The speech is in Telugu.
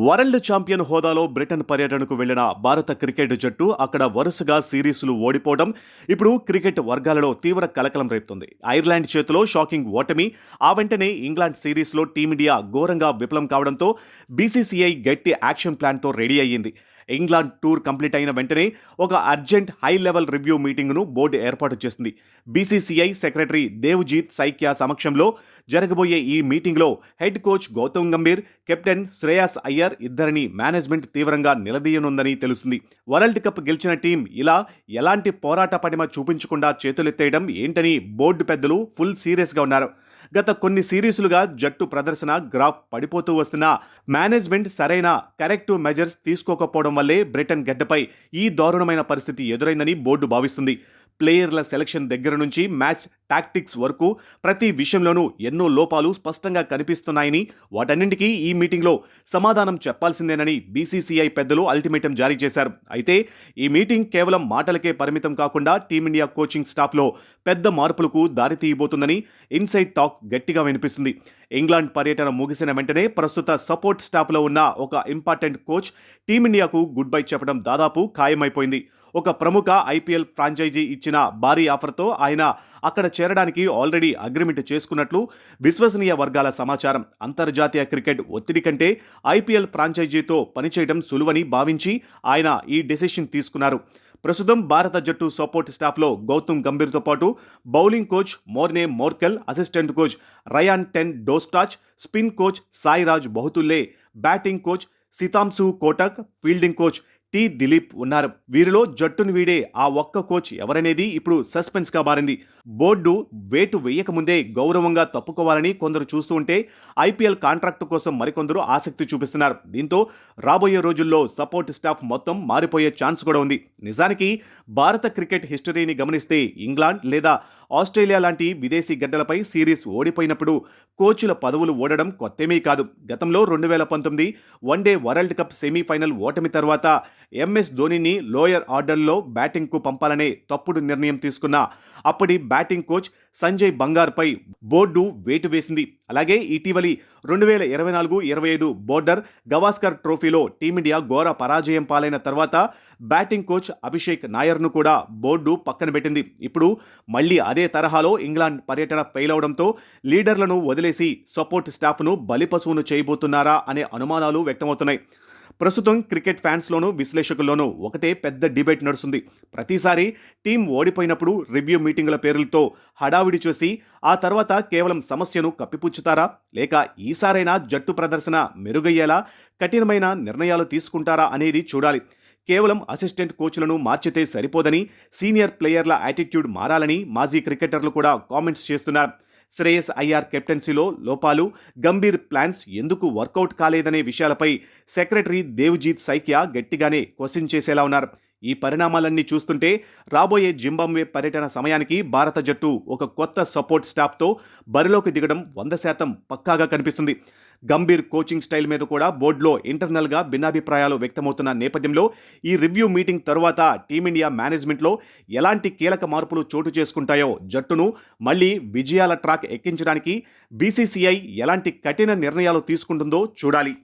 వరల్డ్ ఛాంపియన్ హోదాలో బ్రిటన్ పర్యటనకు వెళ్లిన భారత క్రికెట్ జట్టు అక్కడ వరుసగా సిరీస్లు ఓడిపోవడం ఇప్పుడు క్రికెట్ వర్గాలలో తీవ్ర కలకలం రేపుతుంది. ఐర్లాండ్ చేతిలో షాకింగ్ ఓటమి, ఆ వెంటనే ఇంగ్లాండ్ సిరీస్లో టీమిండియా ఘోరంగా విఫలం కావడంతో బీసీసీఐ గట్టి యాక్షన్ ప్లాన్తో రెడీ అయ్యింది. ఇంగ్లాండ్ టూర్ కంప్లీట్ అయిన వెంటనే ఒక అర్జెంట్ హై లెవెల్ రివ్యూ మీటింగ్ను బోర్డు ఏర్పాటు చేసింది. బీసీసీఐ సెక్రటరీ దేవ్జీత్ సైక్యా సమక్షంలో జరగబోయే ఈ మీటింగ్లో head coach Gautam Gambhir, captain Shreyas Iyer ఇద్దరిని మేనేజ్మెంట్ తీవ్రంగా నిలదీయనుందని తెలుస్తుంది. వరల్డ్ కప్ గెలిచిన టీం ఇలా ఎలాంటి పోరాట పటిమ చూపించకుండా చేతులెత్తేయడం ఏంటని బోర్డు పెద్దలు ఫుల్ సీరియస్గా ఉన్నారు. గత కొన్ని సిరీసులుగా జట్టు ప్రదర్శన గ్రాఫ్ పడిపోతూ వస్తున్నా మేనేజ్మెంట్ సరైన కరెక్టివ్ మెజర్స్ తీసుకోకపోవడం వల్లే బ్రిటన్ గడ్డపై ఈ దారుణమైన పరిస్థితి ఎదురైందని బోర్డు భావిస్తుంది. ప్లేయర్ల సెలక్షన్ దగ్గర నుంచి మ్యాచ్ టాక్టిక్స్ వరకు ప్రతి విషయంలోనూ ఎన్నో లోపాలు స్పష్టంగా కనిపిస్తున్నాయని, వాటన్నింటికీ ఈ మీటింగ్లో సమాధానం చెప్పాల్సిందేనని బీసీసీఐ పెద్దలు అల్టిమేటం జారీ చేశారు. అయితే ఈ మీటింగ్ కేవలం మాటలకే పరిమితం కాకుండా టీమిండియా కోచింగ్ స్టాఫ్లో పెద్ద మార్పులకు దారితీయబోతుందని ఇన్సైడ్ టాక్ గట్టిగా వినిపిస్తుంది. ఇంగ్లాండ్ పర్యటన ముగిసిన వెంటనే ప్రస్తుత సపోర్ట్ స్టాఫ్లో ఉన్న ఒక ఇంపార్టెంట్ కోచ్ టీమిండియాకు గుడ్ బై చెప్పడం దాదాపు ఖాయమైపోయింది. ఒక ప్రముఖ ఐపీఎల్ ఫ్రాంచైజీ ఇచ్చిన భారీ ఆఫర్తో ఆయన అక్కడ చేరడానికి ఆల్రెడీ అగ్రిమెంట్ చేసుకున్నట్లు విశ్వసనీయ వర్గాల సమాచారం. అంతర్జాతీయ క్రికెట్ ఒత్తిడి కంటే ఐపీఎల్ ఫ్రాంచైజీతో పనిచేయడం సులువని భావించి ఆయన ఈ డెసిషన్ తీసుకున్నారు. ప్రస్తుతం భారత జట్టు సపోర్ట్ స్టాఫ్లో గౌతమ్ గంభీర్తో పాటు bowling coach Morne Morkel, assistant coach Ryan ten Doeschate, spin coach Sairaj Bahutule, batting coach Sitanshu Kotak, fielding coach T Dilip ఉన్నారు. వీరిలో జట్టును వీడే ఆ ఒక్క కోచ్ ఎవరనేది ఇప్పుడు సస్పెన్స్గా మారింది. బోర్డు వేటు వేయకముందే గౌరవంగా తప్పుకోవాలని కొందరు చూస్తూ ఉంటే ఐపీఎల్ కాంట్రాక్టు కోసం మరికొందరు ఆసక్తి చూపిస్తున్నారు. దీంతో రాబోయే రోజుల్లో సపోర్ట్ స్టాఫ్ మొత్తం మారిపోయే ఛాన్స్ కూడా ఉంది. నిజానికి భారత క్రికెట్ హిస్టరీని గమనిస్తే ఇంగ్లాండ్ లేదా ఆస్ట్రేలియా లాంటి విదేశీ గడ్డలపై సిరీస్ ఓడిపోయినప్పుడు కోచ్ల పదవులు ఓడడం కొత్తేమీ కాదు. గతంలో 2019 వన్డే వరల్డ్ కప్ సెమీఫైనల్ ఓటమి తర్వాత ఎంఎస్ ధోనీని లోయర్ ఆర్డర్లో బ్యాటింగ్కు పంపాలనే తప్పుడు నిర్ణయం తీసుకున్న అప్పటి బ్యాటింగ్ కోచ్ సంజయ్ బంగార్పై బోర్డు వేటు వేసింది. అలాగే ఇటీవలి 2024-25 బోర్డర్ గవాస్కర్ ట్రోఫీలో టీమిండియా ఘోర పరాజయం పాలైన తర్వాత బ్యాటింగ్ కోచ్ అభిషేక్ నాయర్ను కూడా బోర్డు పక్కన పెట్టింది. ఇప్పుడు మళ్లీ అదే తరహాలో ఇంగ్లాండ్ పర్యటన ఫెయిల్ అవడంతో లీడర్లను వదిలేసి సపోర్ట్ స్టాఫ్ను బలిపశువును చేయబోతున్నారా అనే అనుమానాలు వ్యక్తమవుతున్నాయి. ప్రస్తుతం క్రికెట్ ఫ్యాన్స్లోనూ విశ్లేషకుల్లోనూ ఒకటే పెద్ద డిబేట్ నడుస్తుంది. ప్రతిసారి టీం ఓడిపోయినప్పుడు రివ్యూ మీటింగుల పేర్లతో హడావిడి చేసి ఆ తర్వాత కేవలం సమస్యను కప్పిపుచ్చుతారా, లేక ఈసారైనా జట్టు ప్రదర్శన మెరుగయ్యేలా కఠినమైన నిర్ణయాలు తీసుకుంటారా అనేది చూడాలి. కేవలం అసిస్టెంట్ కోచ్లను మార్చితే సరిపోదని, సీనియర్ ప్లేయర్ల యాటిట్యూడ్ మారాలని మాజీ క్రికెటర్లు కూడా కామెంట్స్ చేస్తున్నారు. శ్రేయస్ అయ్యర్ కెప్టెన్సీలో లోపాలు, గంభీర్ ప్లాన్స్ ఎందుకు వర్కౌట్ కాలేదనే విషయాలపై సెక్రటరీ దేవ్జీత్ సైక్యా గట్టిగానే క్వశ్చన్ చేసేలా ఉన్నారు. ఈ పరిణామాలన్నీ చూస్తుంటే రాబోయే జింబాబ్వే పర్యటన సమయానికి భారత జట్టు ఒక కొత్త సపోర్ట్ స్టాఫ్తో బరిలోకి దిగడం 100% పక్కాగా కనిపిస్తుంది. గంభీర్ కోచింగ్ స్టైల్ మీద కూడా బోర్డులో ఇంటర్నల్గా భిన్నాభిప్రాయాలు వ్యక్తమవుతున్న నేపథ్యంలో ఈ రివ్యూ మీటింగ్ తరువాత టీమిండియా మేనేజ్మెంట్లో ఎలాంటి కీలక మార్పులు చోటు చేసుకుంటాయో, జట్టును మళ్లీ విజయాల ట్రాక్ ఎక్కించడానికి బీసీసీఐ ఎలాంటి కఠిన నిర్ణయాలు తీసుకుంటుందో చూడాలి.